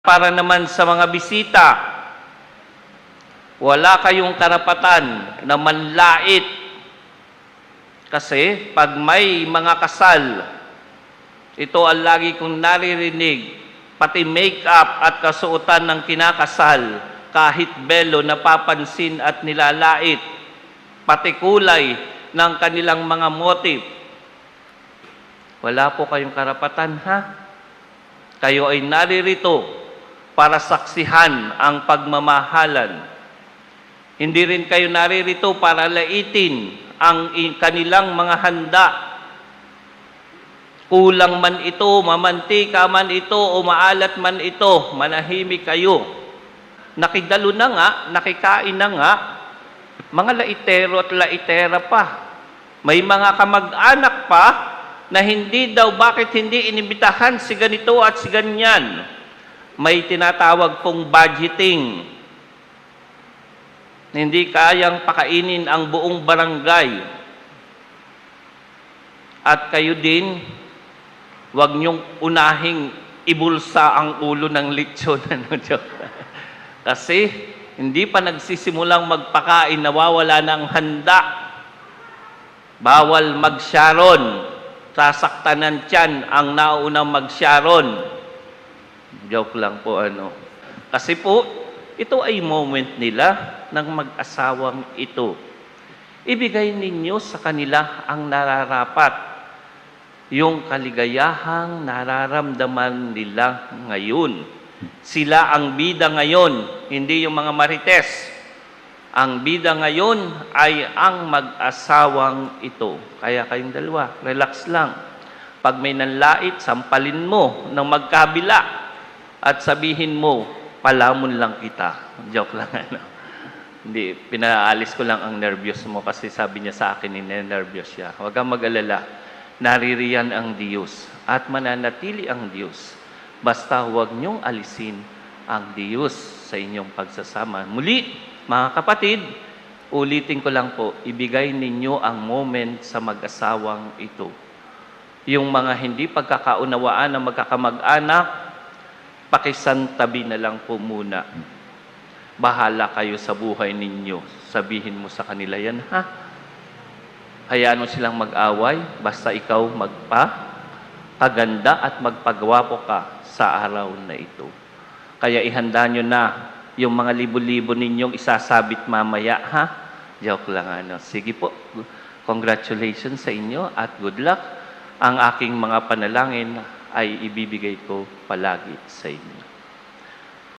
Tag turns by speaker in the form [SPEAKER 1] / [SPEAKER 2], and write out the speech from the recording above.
[SPEAKER 1] Para naman sa mga bisita, wala kayong karapatan na manlait. Kasi pag may mga kasal, ito ang lagi kong naririnig, pati make-up at kasuotan ng kinakasal, kahit belo napapansin at nilalait, pati kulay ng kanilang mga motif. Wala po kayong karapatan, ha? Kayo ay naririto para saksihan ang pagmamahalan. Hindi rin kayo naririto para laitin ang kanilang mga handa. Kulang man ito, mamantika man ito, o maalat man ito, manahimik kayo. Nakidalo na nga, nakikain na nga, mga laitero at laitera pa. May mga kamag-anak pa na hindi daw, bakit hindi inimbitahan si ganito at si ganyan. May tinatawag pong budgeting. Hindi kayang pakainin ang buong barangay. At kayo din, huwag niyong unahing ibulsa ang ulo ng lechon. Kasi hindi pa nagsisimulang magpakain, nawawala ng handa. Bawal magsyaron. Sasaktanan tiyan ang naunang magsyaron. Joke lang po Kasi po, ito ay moment nila ng mag-asawang ito. Ibigay ninyo sa kanila ang nararapat. Yung kaligayahang nararamdaman nila ngayon. Sila ang bida ngayon, hindi yung mga marites. Ang bida ngayon ay ang mag-asawang ito. Kaya kayong dalawa, relax lang. Pag may nanlait, sampalin mo ng magkabila at sabihin mo, palamon lang kita. Joke lang Hindi, pinaalis ko lang ang nervyos mo kasi sabi niya sa akin, nervyos siya. Huwag kang mag-alala. Naririyan ang Diyos at mananatili ang Diyos. Basta huwag niyong alisin ang Diyos sa inyong pagsasama. Muli, mga kapatid, ulitin ko lang po, ibigay ninyo ang moment sa mag-asawang ito. Yung mga hindi pagkakaunawaan ng magkakamag-anak, pakisantabi na lang po muna. Bahala kayo sa buhay ninyo. Sabihin mo sa kanila yan, ha? Hayaan mo silang mag-away, basta ikaw magpakaganda at magpagwapo ka sa araw na ito. Kaya ihanda nyo na yung mga libo-libo ninyong isasabit mamaya, ha? Joke lang Sige po, congratulations sa inyo at good luck. Ang aking mga panalangin ay ibibigay ko palagi sa inyo.